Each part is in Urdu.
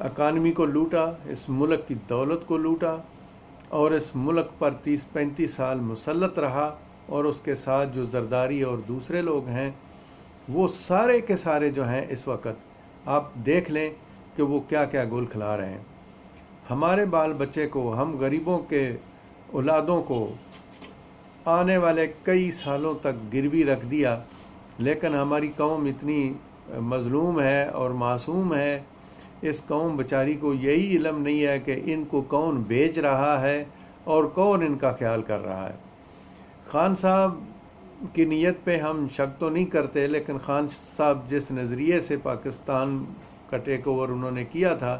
اکانومی کو لوٹا، اس ملک کی دولت کو لوٹا، اور اس ملک پر 30-35 سال مسلط رہا، اور اس کے ساتھ جو زرداری اور دوسرے لوگ ہیں وہ سارے کے سارے جو ہیں اس وقت آپ دیکھ لیں کہ وہ کیا کیا گول کھلا رہے ہیں۔ ہمارے بال بچے کو، ہم غریبوں کے اولادوں کو آنے والے کئی سالوں تک گروی رکھ دیا، لیکن ہماری قوم اتنی مظلوم ہے اور معصوم ہے، اس قوم بیچاری کو یہی علم نہیں ہے کہ ان کو کون بیچ رہا ہے اور کون ان کا خیال کر رہا ہے۔ خان صاحب کی نیت پہ ہم شک تو نہیں کرتے، لیکن خان صاحب جس نظریے سے پاکستان کا ٹیک اوور انہوں نے کیا تھا،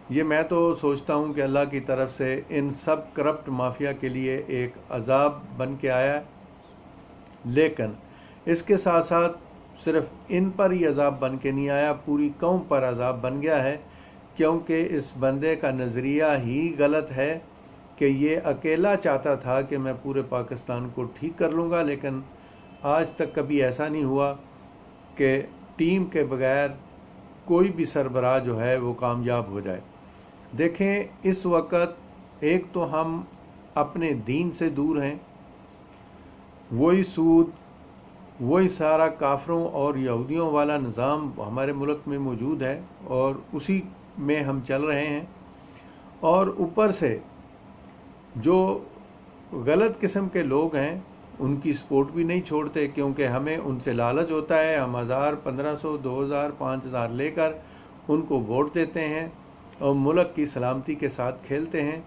یہ میں تو سوچتا ہوں کہ اللہ کی طرف سے ان سب کرپٹ مافیا کے لیے ایک عذاب بن کے آیا ہے، لیکن اس کے ساتھ ساتھ صرف ان پر ہی عذاب بن کے نہیں آیا، پوری قوم پر عذاب بن گیا ہے، کیونکہ اس بندے کا نظریہ ہی غلط ہے کہ یہ اکیلا چاہتا تھا کہ میں پورے پاکستان کو ٹھیک کر لوں گا، لیکن آج تک کبھی ایسا نہیں ہوا کہ ٹیم کے بغیر کوئی بھی سربراہ جو ہے وہ کامیاب ہو جائے۔ دیکھیں اس وقت ایک تو ہم اپنے دین سے دور ہیں، وہی سود، وہی سارا کافروں اور یہودیوں والا نظام ہمارے ملک میں موجود ہے اور اسی میں ہم چل رہے ہیں، اور اوپر سے جو غلط قسم کے لوگ ہیں ان کی سپورٹ بھی نہیں چھوڑتے، کیونکہ ہمیں ان سے لالچ ہوتا ہے، ہم 1000، 1500، 2000، 5000 لے کر ان کو ووٹ دیتے ہیں اور ملک کی سلامتی کے ساتھ کھیلتے ہیں،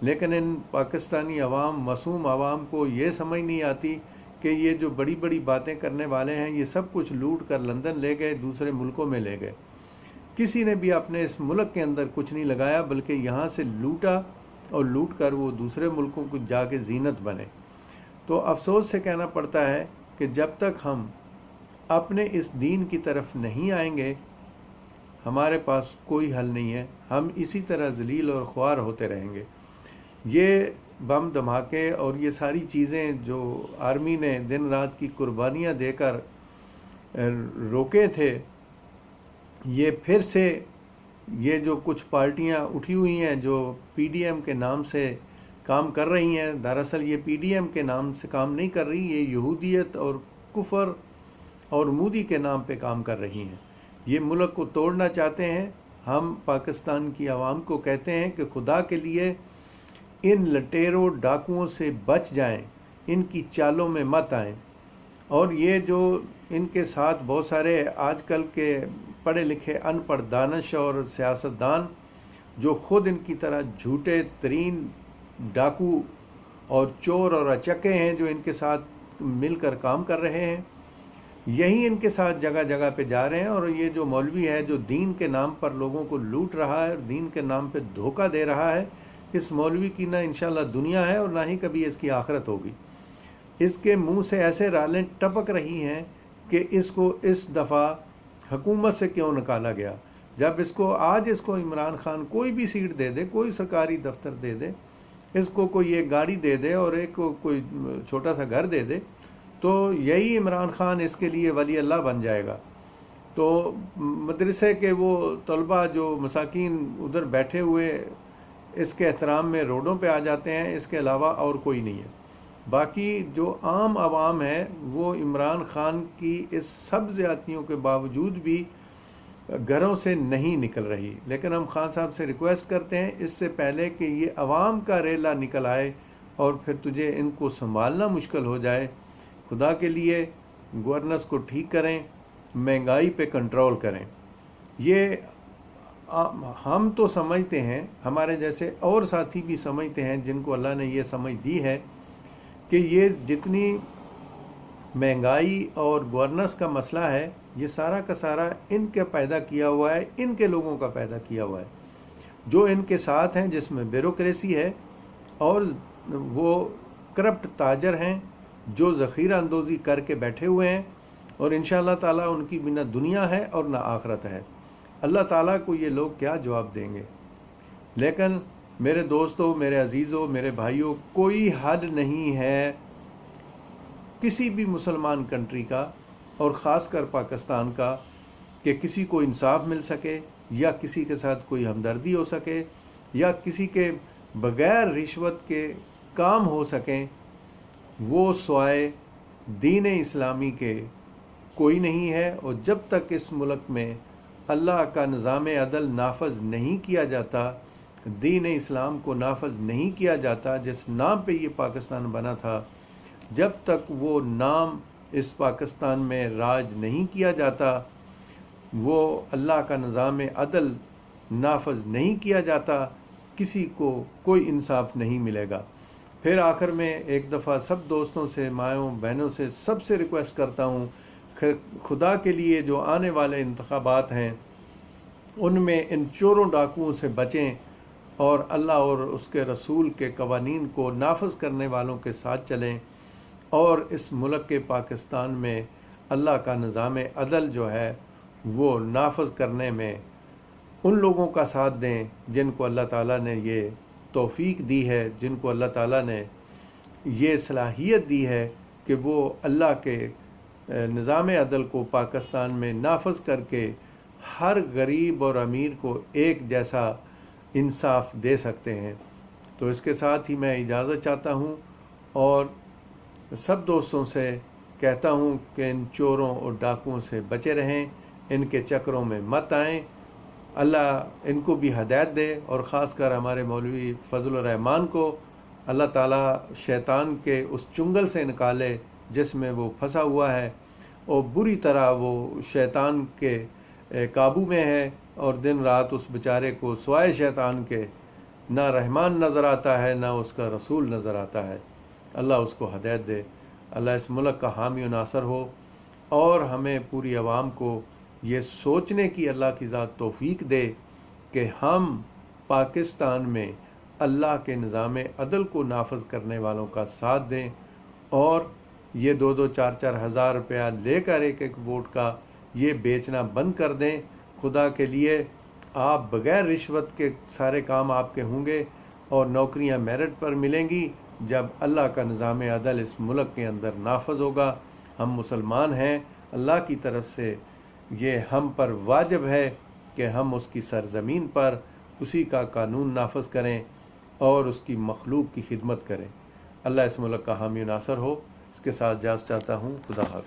لیکن ان پاکستانی عوام، معصوم عوام کو یہ سمجھ نہیں آتی کہ یہ جو بڑی بڑی باتیں کرنے والے ہیں یہ سب کچھ لوٹ کر لندن لے گئے، دوسرے ملکوں میں لے گئے۔ کسی نے بھی اپنے اس ملک کے اندر کچھ نہیں لگایا، بلکہ یہاں سے لوٹا اور لوٹ کر وہ دوسرے ملکوں کو جا کے زینت بنے۔ تو افسوس سے کہنا پڑتا ہے کہ جب تک ہم اپنے اس دین کی طرف نہیں آئیں گے ہمارے پاس کوئی حل نہیں ہے، ہم اسی طرح ذلیل اور خوار ہوتے رہیں گے۔ یہ بم دھماکے اور یہ ساری چیزیں جو آرمی نے دن رات کی قربانیاں دے کر روکے تھے، یہ پھر سے یہ جو کچھ پارٹیاں اٹھی ہوئی ہیں جو پی ڈی ایم کے نام سے کام کر رہی ہیں، دراصل یہ پی ڈی ایم کے نام سے کام نہیں کر رہی، یہ یہودیت اور کفر اور مودی کے نام پہ کام کر رہی ہیں، یہ ملک کو توڑنا چاہتے ہیں۔ ہم پاکستان کی عوام کو کہتے ہیں کہ خدا کے لیے ان لٹیروں ڈاکوؤں سے بچ جائیں، ان کی چالوں میں مت آئیں، اور یہ جو ان کے ساتھ بہت سارے آج کل کے پڑھے لکھے ان پڑھ دانش اور سیاستدان جو خود ان کی طرح جھوٹے ترین ڈاکو اور چور اور اچکے ہیں، جو ان کے ساتھ مل کر کام کر رہے ہیں، یہی ان کے ساتھ جگہ جگہ پہ جا رہے ہیں، اور یہ جو مولوی ہے جو دین کے نام پر لوگوں کو لوٹ رہا ہے، دین کے نام پہ دھوکہ دے رہا ہے، اس مولوی کی نہ انشاءاللہ دنیا ہے اور نہ ہی کبھی اس کی آخرت ہوگی۔ اس کے منہ سے ایسے رالیں ٹپک رہی ہیں کہ اس کو اس دفعہ حکومت سے کیوں نکالا گیا، جب اس کو آج اس کو عمران خان کوئی بھی سیٹ دے دے، کوئی سرکاری دفتر دے دے، اس کو کوئی ایک گاڑی دے دے اور ایک کوئی چھوٹا سا گھر دے دے، تو یہی عمران خان اس کے لیے ولی اللہ بن جائے گا۔ تو مدرسے کے وہ طلبہ جو مساکین ادھر بیٹھے ہوئے اس کے احترام میں روڈوں پہ آ جاتے ہیں، اس کے علاوہ اور کوئی نہیں ہے۔ باقی جو عام عوام ہے وہ عمران خان کی اس سب زیادتیوں کے باوجود بھی گھروں سے نہیں نکل رہی، لیکن ہم خان صاحب سے ریکویسٹ کرتے ہیں اس سے پہلے کہ یہ عوام کا ریلا نکل آئے اور پھر تجھے ان کو سنبھالنا مشکل ہو جائے، خدا کے لیے گورننس کو ٹھیک کریں، مہنگائی پہ کنٹرول کریں۔ یہ ہم تو سمجھتے ہیں، ہمارے جیسے اور ساتھی بھی سمجھتے ہیں جن کو اللہ نے یہ سمجھ دی ہے کہ یہ جتنی مہنگائی اور گورننس کا مسئلہ ہے یہ سارا کا سارا ان کے پیدا کیا ہوا ہے، ان کے لوگوں کا پیدا کیا ہوا ہے جو ان کے ساتھ ہیں، جس میں بیوروکریسی ہے اور وہ کرپٹ تاجر ہیں جو ذخیرہ اندوزی کر کے بیٹھے ہوئے ہیں، اور انشاءاللہ تعالیٰ ان کی بھی نہ دنیا ہے اور نہ آخرت ہے۔ اللہ تعالیٰ کو یہ لوگ کیا جواب دیں گے؟ لیکن میرے دوستوں، میرے عزیزوں، میرے بھائیوں، کوئی حل نہیں ہے کسی بھی مسلمان کنٹری کا اور خاص کر پاکستان کا کہ کسی کو انصاف مل سکے، یا کسی کے ساتھ کوئی ہمدردی ہو سکے یا کسی کے بغیر رشوت کے کام ہو سکیں، وہ سوائے دین اسلامی کے کوئی نہیں ہے۔ اور جب تک اس ملک میں اللہ کا نظام عدل نافذ نہیں کیا جاتا، دین اسلام کو نافذ نہیں کیا جاتا، جس نام پہ یہ پاکستان بنا تھا، جب تک وہ نام اس پاکستان میں راج نہیں کیا جاتا، وہ اللہ کا نظام عدل نافذ نہیں کیا جاتا، کسی کو کوئی انصاف نہیں ملے گا۔ پھر آخر میں ایک دفعہ سب دوستوں سے، مائوں بہنوں سے، سب سے ریکویسٹ کرتا ہوں، خدا کے لیے جو آنے والے انتخابات ہیں ان میں ان چوروں ڈاکوؤں سے بچیں اور اللہ اور اس کے رسول کے قوانین کو نافذ کرنے والوں کے ساتھ چلیں، اور اس ملک کے پاکستان میں اللہ کا نظام عدل جو ہے وہ نافذ کرنے میں ان لوگوں کا ساتھ دیں جن کو اللہ تعالیٰ نے یہ توفیق دی ہے، جن کو اللہ تعالیٰ نے یہ صلاحیت دی ہے کہ وہ اللہ کے نظام عدل کو پاکستان میں نافذ کر کے ہر غریب اور امیر کو ایک جیسا انصاف دے سکتے ہیں۔ تو اس کے ساتھ ہی میں اجازت چاہتا ہوں اور سب دوستوں سے کہتا ہوں کہ ان چوروں اور ڈاکوؤں سے بچے رہیں، ان کے چکروں میں مت آئیں۔ اللہ ان کو بھی ہدایت دے، اور خاص کر ہمارے مولوی فضل الرحمان کو اللہ تعالیٰ شیطان کے اس چنگل سے نکالے جس میں وہ پھنسا ہوا ہے، اور بری طرح وہ شیطان کے قابو میں ہے، اور دن رات اس بیچارے کو سوائے شیطان کے نہ رحمان نظر آتا ہے، نہ اس کا رسول نظر آتا ہے۔ اللہ اس کو ہدایت دے، اللہ اس ملک کا حامی و ناصر ہو، اور ہمیں پوری عوام کو یہ سوچنے کی اللہ کی ذات توفیق دے کہ ہم پاکستان میں اللہ کے نظام عدل کو نافذ کرنے والوں کا ساتھ دیں، اور یہ 2-2 4-4 ہزار روپیہ لے کر ایک ووٹ کا یہ بیچنا بند کر دیں۔ خدا کے لیے آپ بغیر رشوت کے سارے کام آپ کے ہوں گے، اور نوکریاں میرٹ پر ملیں گی جب اللہ کا نظام عدل اس ملک کے اندر نافذ ہوگا۔ ہم مسلمان ہیں، اللہ کی طرف سے یہ ہم پر واجب ہے کہ ہم اس کی سرزمین پر اسی کا قانون نافذ کریں اور اس کی مخلوق کی خدمت کریں۔ اللہ اس ملک کا حامی و ناصر ہو۔ اس کے ساتھ اجازت چاہتا ہوں۔ خدا حافظ۔